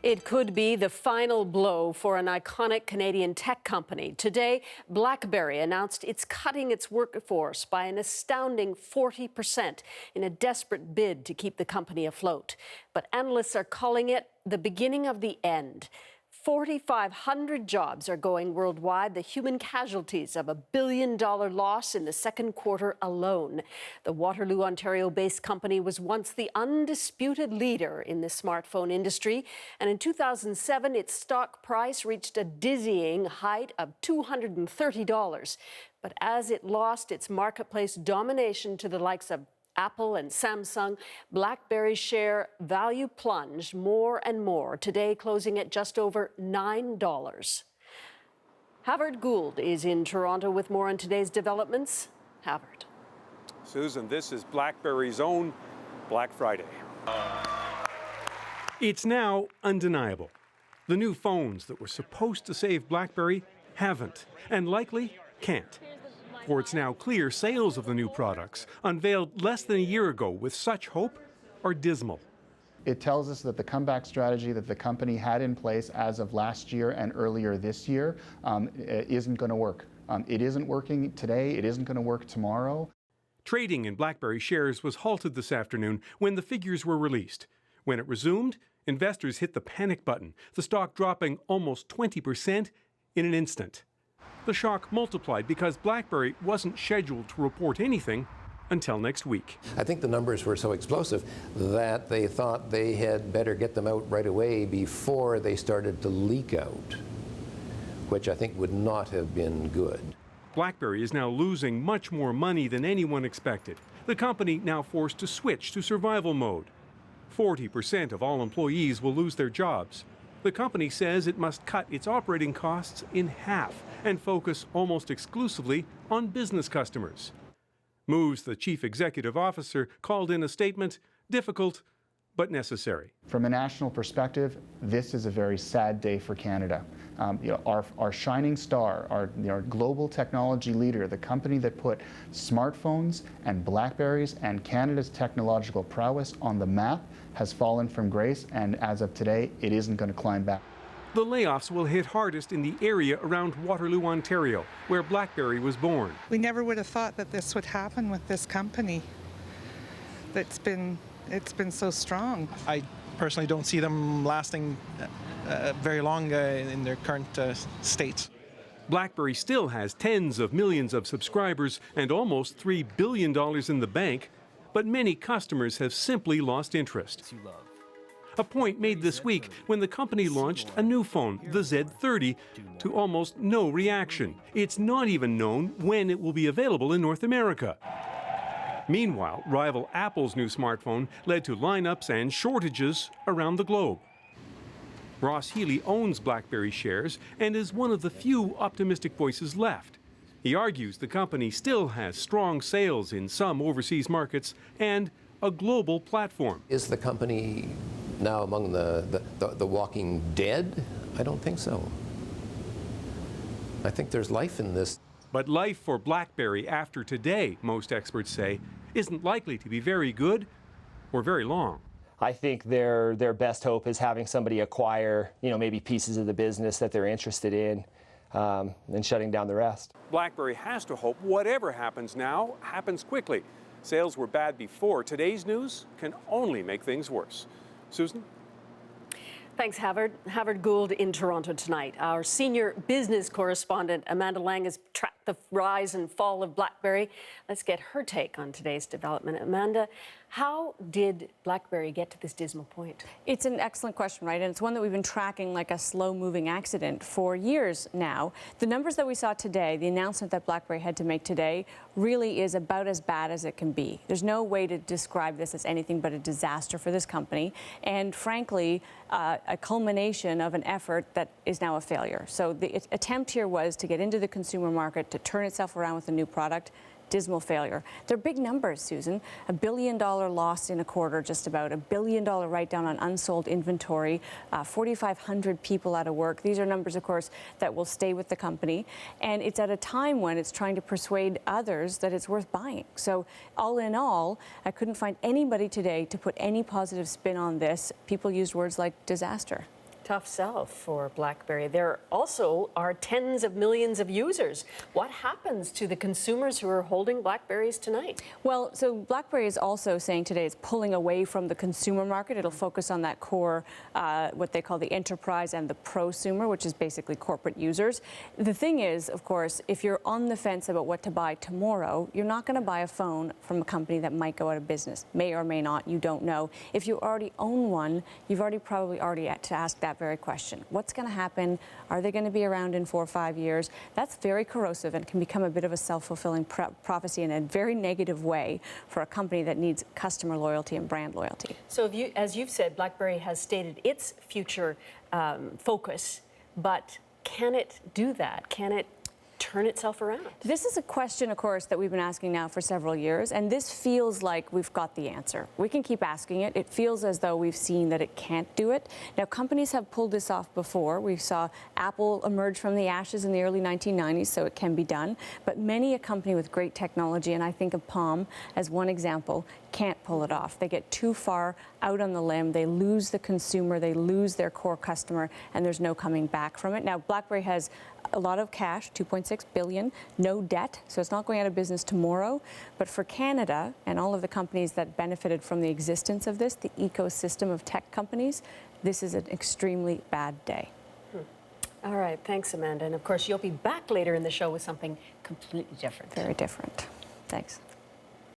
It could be the final blow for an iconic Canadian tech company. Today, Blackberry announced it's cutting its workforce by an astounding 40% in a desperate bid to keep the company afloat. But analysts are calling it the beginning of the end. 4,500 jobs are going worldwide, the human casualties of a $1 billion loss in the second quarter alone. The Waterloo, Ontario-based company was once the undisputed leader in the smartphone industry, and in 2007, its stock price reached a dizzying height of $230. But as it lost its marketplace domination to the likes of Apple and Samsung, Blackberry's share value plunged more and more, today closing at just over $9. Havard Gould is in Toronto with more on today's developments. Havard. Susan, this is Blackberry's own Black Friday. It's now undeniable. The new phones that were supposed to save Blackberry haven't, and likely can't. For it's now clear sales of the new products, unveiled less than a year ago with such hope, are dismal. It tells us that the comeback strategy that the company had in place as of last year and earlier this year isn't going to work. It isn't working today. It isn't going to work tomorrow. Trading in Blackberry shares was halted this afternoon when the figures were released. When it resumed, investors hit the panic button, the stock dropping almost 20% in an instant. The shock multiplied because Blackberry wasn't scheduled to report anything until next week. I think the numbers were so explosive that they thought they had better get them out right away before they started to leak out, which I think would not have been good. Blackberry is now losing much more money than anyone expected. The company now forced to switch to survival mode. 40% of all employees will lose their jobs. The company says it must cut its operating costs in half and focus almost exclusively on business customers. Moves the chief executive officer called in a statement difficult but necessary. From a national perspective, this is a very sad day for Canada. Our shining star, our global technology leader, the company that put smartphones and Blackberries and Canada's technological prowess on the map, has fallen from grace, and as of today, it isn't going to climb back. The layoffs will hit hardest in the area around Waterloo, Ontario, where Blackberry was born. We never would have thought that this would happen with this company. It's been so strong. I personally don't see them lasting very long in their current state. Blackberry still has tens of millions of subscribers and almost $3 billion in the bank, but many customers have simply lost interest. A point made this week when the company launched a new phone, the Z30, to almost no reaction. It's not even known when it will be available in North America. Meanwhile, rival Apple's new smartphone led to lineups and shortages around the globe. Ross Healy owns Blackberry shares and is one of the few optimistic voices left. He argues the company still has strong sales in some overseas markets and a global platform. Is the company now among the walking dead? I don't think so. I think there's life in this. But life for Blackberry after today, most experts say, isn't likely to be very good or very long. I think their best hope is having somebody acquire, maybe pieces of the business that they're interested in, and shutting down the rest. Blackberry has to hope whatever happens now happens quickly. Sales were bad before. Today's news can only make things worse. Susan? Thanks, Havard. Havard Gould in Toronto tonight. Our senior business correspondent, Amanda Lang, has tracked the rise and fall of Blackberry. Let's get her take on today's development. Amanda, how did Blackberry get to this dismal point? It's an excellent question, right? And it's one that we've been tracking like a slow-moving accident for years now. The numbers that we saw today, the announcement that Blackberry had to make today, really is about as bad as it can be. There's no way to describe this as anything but a disaster for this company, and frankly, a culmination of an effort that is now a failure. So the attempt here was to get into the consumer market, to turn itself around with a new product. Dismal failure. They're big numbers, Susan. $1 billion loss in a quarter, just about $1 billion write-down on unsold inventory, 4,500 people out of work. These are numbers, of course, that will stay with the company. And it's at a time when it's trying to persuade others that it's worth buying. So all in all, I couldn't find anybody today to put any positive spin on this. People used words like disaster. Tough sell for BlackBerry. There also are tens of millions of users. What happens to the consumers who are holding BlackBerries tonight? Well, so BlackBerry is also saying today it's pulling away from the consumer market. It'll focus on that core, what they call the enterprise and the prosumer, which is basically corporate users. The thing is, of course, if you're on the fence about what to buy tomorrow, you're not going to buy a phone from a company that might go out of business. May or may not, you don't know. If you already own one, you've probably already had to ask that very question. What's going to happen? Are they going to be around in 4 or 5 years? That's very corrosive and can become a bit of a self-fulfilling prophecy in a very negative way for a company that needs customer loyalty and brand loyalty. So as you've said, BlackBerry has stated its future focus, but can it do that? Can it turn itself around? This is a question, of course, that we've been asking now for several years, and this feels like we've got the answer. We can keep asking it. It feels as though we've seen that it can't do it. Now, companies have pulled this off before. We saw Apple emerge from the ashes in the early 1990s, so it can be done. But many a company with great technology, and I think of Palm as one example, can't pull it off. They get too far out on the limb. They lose the consumer. They lose their core customer, and there's no coming back from it. Now, BlackBerry has a lot of cash, $2.6 billion, no debt, so it's not going out of business tomorrow. But for Canada and all of the companies that benefited from the existence of this, the ecosystem of tech companies, this is an extremely bad day. All right, thanks, Amanda. And of course, you'll be back later in the show with something completely different. Very different. Thanks.